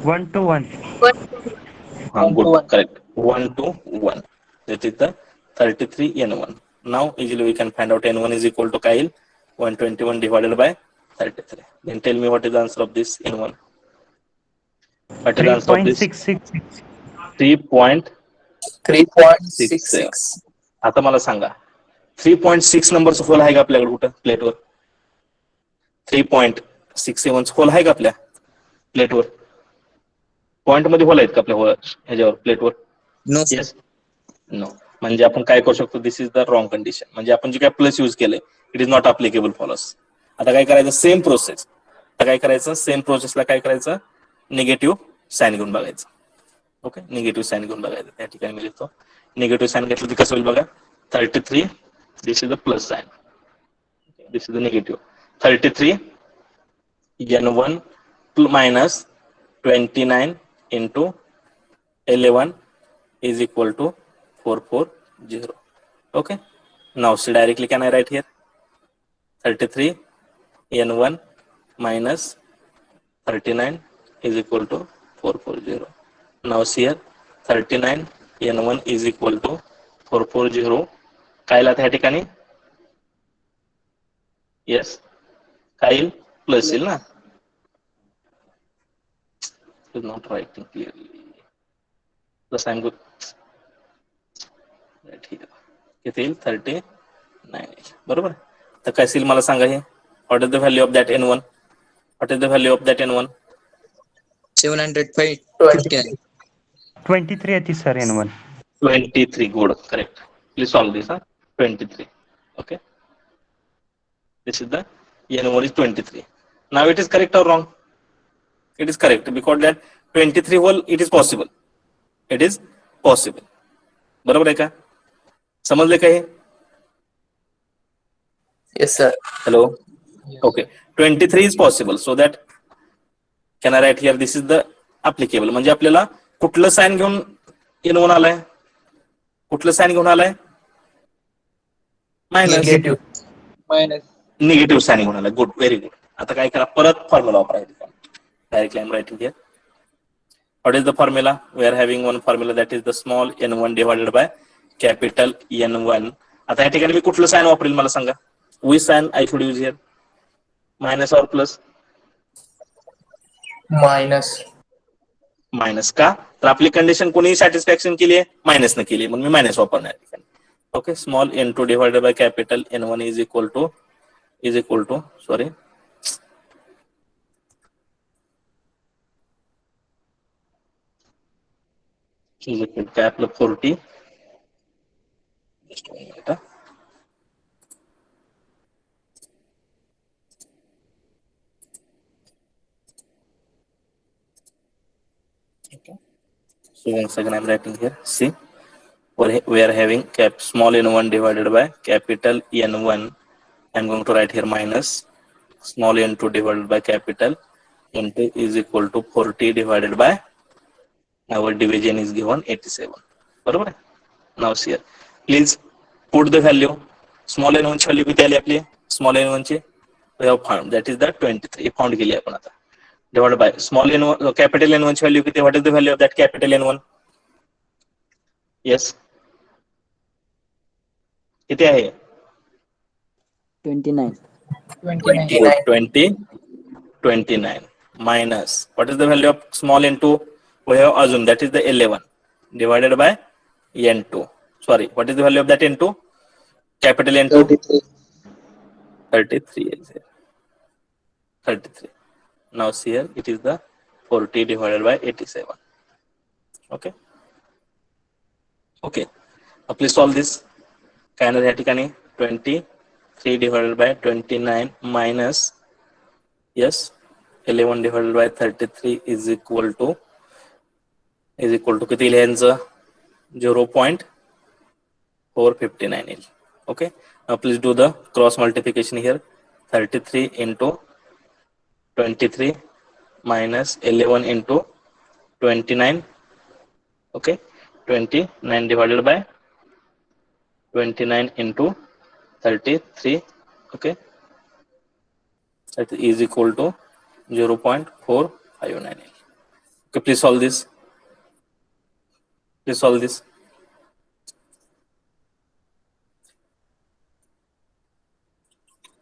S5: 1 to 1.
S1: good correct 1 to 1 that is the 33 n1 now easily we can find out n1 is equal to Kyle 121 divided by 33 then tell me what is the answer of this n1 what is the answer of this
S5: 3.666.
S3: 3.66.
S1: आता मला सांगा 3.6 नंबरचं होल आहे का आपल्याकडे कुठं प्लेटवर 3.67 होल आहे का आपल्या प्लेटवर पॉइंट मध्ये होल आहेत का आपल्या ह्याच्यावर प्लेटवर
S3: No, sir.
S1: येस नो म्हणजे आपण काय करू शकतो दिस इज द रॉंग कंडिशन म्हणजे आपण जे काय प्लस यूज केलंय it is not applicable for us आता काय करायचं सेम प्रोसेस आता काय करायचं, सेम प्रोसेसला काय करायचं, निगेटिव्ह साईन घेऊन बघायचं. ओके, निगेटिव्ह साईन घेऊन बघायचं. त्या ठिकाणी मी लिहितो निगेटिव्ह साईन घेतलं तर कसं होईल बघा. 33 this is the plus sign, this is the negative. 33 n1 minus 29 into 11 is equal to 440. Okay, now see directly can I write here 33 n1 minus 39 is equal to 440. Now see here 39 n1 is equal to 440. काय आला त्या ठिकाणी, येस काय येईल, प्लस येईल ना. is not writing clearly. Plus I'm good. Right here. किती येईल, 39. बरोबर. तर काय असेल मला सांगा हे. What is the value of that n1? What is the value of that n1?
S3: 759.
S5: 23 येते sir N1.
S1: 23. Good. Correct. Please solve this. 23. Okay. This is the n1 is 23. Now it is correct or wrong? It is correct because that 23 whole it is possible. It is possible. बरोबर आहे का, समजले का हे.
S3: Yes, sir.
S1: Hello. Okay. 23 is possible. So that can I write here this is the applicable. म्हणजे आपल्याला कुठलं साइन घेऊन n1 आलाय, कुठलं साइन घेऊन आलाय, मायनस
S4: मायनस
S1: निगेटिव्ह साइन घेऊन आलाय. Good, very good. आता काय करा, परत फॉर्म्युला वापरायचा. Directly I am writing here. What is the formula? We are having one formula that is the small n1 divided by capital N1. आता या ठिकाणी मी कुठलं साइन वापरेल मला सांगा. Which sign I should use here? Minus or plus?
S3: Minus.
S1: Minus का, तर आपली कंडिशन कोणी सॅटिस्फॅक्शन केली आहे, मायनस न केली, म्हणून मी मायनस वापरणार. Okay, small n2 divided by capital n1 is equal to sorry काय आपलं 40. So once again I'm writing here. See, we are having small n1 divided by capital N1. I'm going to write here minus small n2 divided by capital N2 is equal to 40 divided by our division is given 87. बरोबर. Now see here, please put the value. Small n1 ची व्हॅल्यू किती आली आपली, स्मॉल n1 ची we have found that is the 23 found केली आपण आता. Divided by small n1 capital N1 ची व्हॅल्यू किती, what is the value of that capital N1? Yes, किती आहे,
S2: 29.
S1: 29 minus what is the value of small n2, we have assumed that is the 11 divided by n2. Sorry, what is the value of that n2, capital N2? 33 is here. 33. Now see here it is the 40 divided by 87. Okay. Okay. Now please solve this. काय ना या ठिकाणी 23 divided by 29 minus yes 11 divided by 33 is equal to किती लिहायचं, 0.459 येईल. Okay. Now please do the cross multiplication here. 33 into 23 minus 11 into 29. Okay, 29 divided by 29 into 33. Okay, that is equal to 0.459. Okay, please solve this.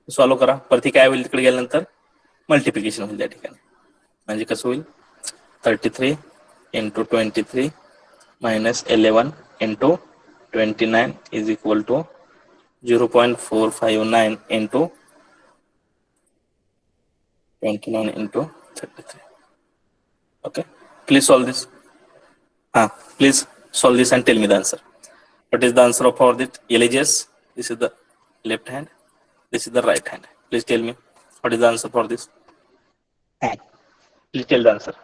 S1: Solve करा. परती काय होईल, तिकडे गेल्यानंतर मल्टिप्लिकेशन होईल त्या ठिकाणी. म्हणजे कसं होईल, 33 into 23 minus 11 into 29 is equal to 0.459 into 29 into 33. Okay, please solve this. Please solve this and tell me the answer. What is the answer for this? LHS, this is the left hand, this is the right hand. Please tell me what is the answer for this. Please tell the answer.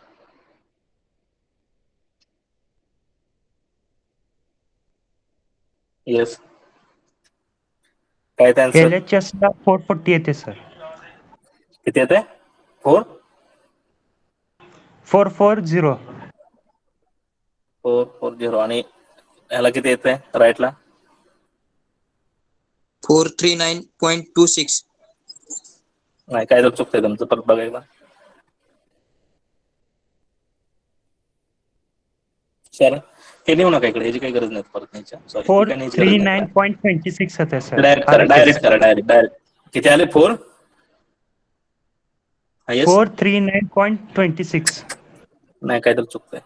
S1: Yes. काय ते आन्सर
S5: LHS ला 440 येते सर.
S1: किती येते
S5: 440.
S1: 440 आणि ह्याला किती येते राईटला
S3: 439.26.
S1: नाही काय तर चुकतंय तुमचं परत बघायला सर हे नेऊ नका इकडे ह्याची काही गरज नाही परत न्यायच्या सॉरी
S5: 439.26 येते सर.
S1: डायरेक्ट करा डायरेक्ट किती आले 4
S5: 439.26.
S1: नाही काय तर चुकतंय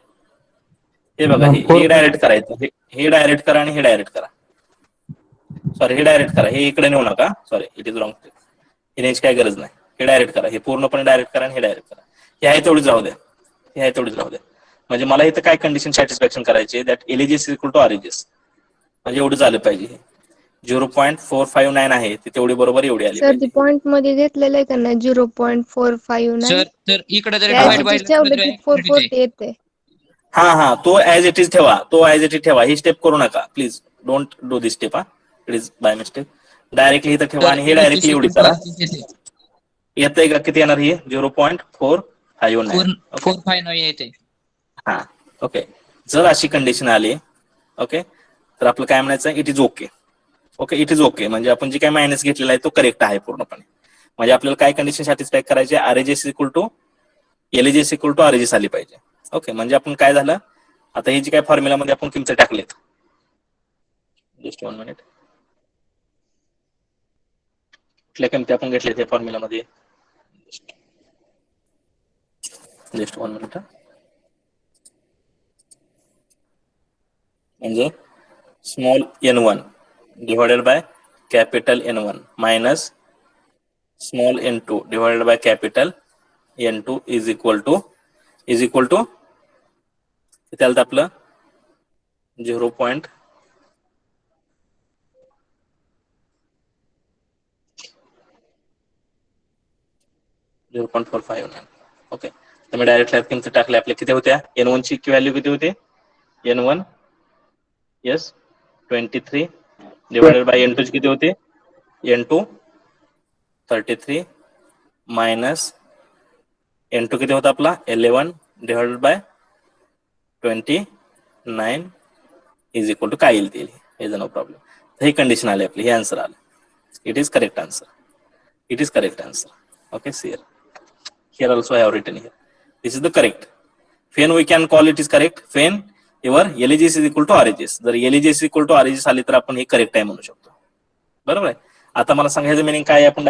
S1: हे बघा हे डायरेक्ट करायचं हे डायरेक्ट करा आणि हे डायरेक्ट करा सॉरी हे डायरेक्ट करा हे इकडे नेऊ नका सॉरी इट इज रॉंग हे न्यायची काही गरज नाही हे डायरेक्ट करा हे पूर्णपणे डायरेक्ट करा आणि हे डायरेक्ट करा हे आहे तेवढीच राहू द्या हे आहे तेवढीच राहू द्या म्हणजे मला इथं काय कंडिशन सॅटिस्फॅक्शन करायची दॅट एलिजिस इक्वल टू आरएजिस म्हणजे एवढं झालं पाहिजे हे 0.459 आहे ती तेवढी बरोबर एवढी आली
S2: सर ती
S1: पाहिजे
S2: पॉइंट मध्ये घेतलेलं आहे का नाही 0.459
S3: सर तर इकडे जर
S2: ॲज
S3: डिवाइड
S2: इट इज ठेवलं की 440 येते.
S1: हा तो ऍज इट इज ठेवा ही स्टेप करू नका please don't do this step it is by mistake directly इथं ठेवा आणि हे डायरेक्टली एवढी करा येतंय का किती येणार ही 0.459
S3: 459 येते.
S1: हा ओके जर अशी कंडिशन आली ओके तर आपलं काय म्हणायचं it is okay it is okay म्हणजे आपण जे काय मायनस घेतलेला आहे तो करेक्ट आहे पूर्णपणे म्हणजे आपल्याला काय कंडिशन सॅटिस्फाय करायची आरएजेस इक्वल टू एलएजेस इक्वल टू आरएजेस आली पाहिजे ओके म्हणजे आपण काय झालं आता ही जी काय फॉर्म्युलामध्ये आपण किमती टाकलेत जस्ट 1 मिनिट कुठल्या किमती आपण घेतल्या त्या फॉर्म्युलामध्ये जस्ट 1 मिनिट म्हणजे small n1 divided by capital N1 minus small n2 divided by capital N2 is equal to किती आलं आपलं 0.459 ओके तर मी डायरेक्ट किमती टाकले आपल्या किती होत्या n1 ची व्हॅल्यू किती होती n1 yes 23 divided by n2 किती होते n2 33 मायनस n2 किती होता आपला 11 divided by 29 is equal to काय येईल ते इज नो प्रॉब्लेम ही कंडिशन आली आपली हे आन्सर आलं it is correct answer okay here also I have written here this is the correct when we can call it is correct when your LHS is equal to RHS जर LHS is equal to RHS आली तर आपण हे करेक्ट आहे म्हणू शकतो बरोबर आहे आता मला सांगायचं मिनिंग काय आहे आपण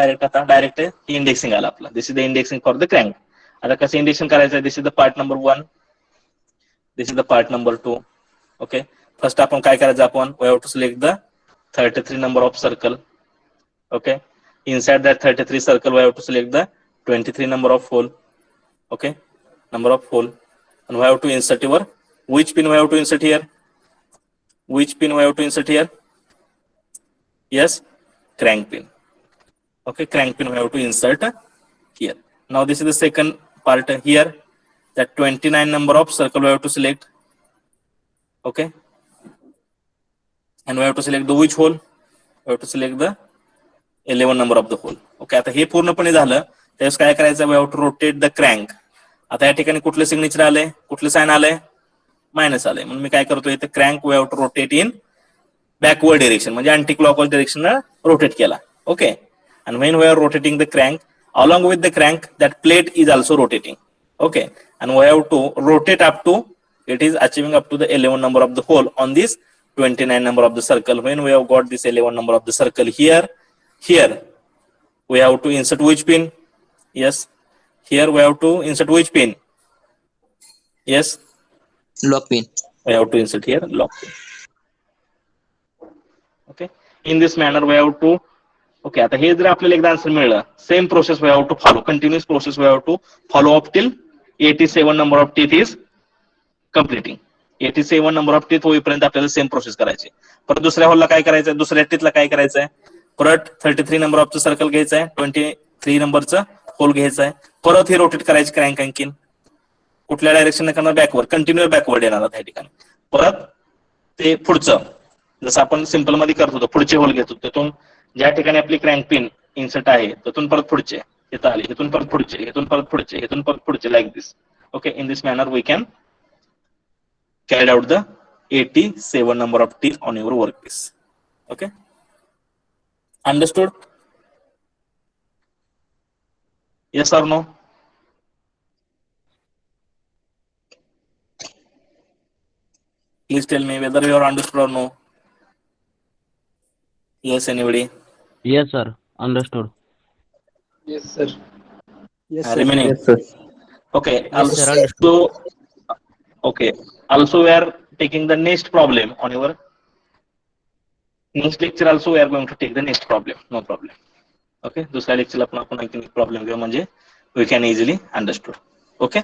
S1: डायरेक्ट इंडेक्सिंग आला आपला this is the indexing for the crank आता कसं इंडेक्सिंग करायचं this is the part number 1 this is the part number 2 okay first आपण काय करायचं आपण we have to select the 33 number of circle okay inside that 33 circle we have to select the 23 number of hole okay number of hole and we have to insert your which pin we have to insert here yes crank pin okay crank pin we have to insert here now this is the second part here that 29 number of circle we have to select okay and we have to select the which hole we have to select the 11 number of the hole okay आता हे पूर्णपणे झालं त्यावेळेस काय करायचं we have to rotate the crank आता या ठिकाणी कुठलं सिग्नेचर आलंय कुठलं साइन आलंय मायनस आलंय म्हणून मी काय करतोय इथे crank we have to rotate in backward direction म्हणजे अँटी क्लॉकवाइज डिरेक्शन रोटेट केला okay and when we are rotating the crank along with the crank that plate is also rotating okay and we have to rotate up to it is achieving up to the 11 number of the hole on this 29 number of the circle when we have got this 11 number of the circle here we have to insert which pin yes here we have to insert which pin yes
S3: Lock pin.
S1: we have to insert here lock pin okay in this manner we have to okay आता हे जर आपल्याला एकदा आन्सर मिळालं same process we have to follow continuous process we have to follow up till 87 number of teeth is completing 87 number of teeth होईपर्यंत आपल्याला सेम प्रोसेस करायची परत दुसऱ्या हॉलला काय करायचंय दुसऱ्या टीथला काय करायचंय परत 33 नंबर ऑफ सर्कल घ्यायचं आहे 23 नंबरचं होल घ्यायचा आहे, परत हे रोटेट करायचे क्रँक आणखीन कुठल्या डायरेक्शन करणार, बॅकवर्ड, कंटिन्यू बॅकवर्ड येणार त्या ठिकाणी. परत ते पुढचं जसं आपण सिम्पल मध्ये करत होतो, पुढचे होल घेतो, तिथून ज्या ठिकाणी आपली क्रँक पिन इन्सर्ट आहे तिथून परत पुढचे इथं आले, इथून परत पुढचे, इथून परत पुढचे, इथून परत पुढचे, like this. Okay, in this manner we can carried out the 87 number of teeth on your workpiece. Okay, understood? Yes or no? Please tell me whether you are understood or no. Yes, anybody?
S6: Yes, sir. Understood.
S4: Yes, sir.
S1: Remaining.
S7: Yes, sir.
S1: Okay.
S6: Yes, sir. Understood.
S1: Okay. Also, we are taking the next problem on your next lecture. Also, we are going to take the next problem. No problem. Okay. दूसऱ्या लेक्चरला आपण आणखी प्रॉब्लेम घेऊ म्हणजे we can easily understood. Okay.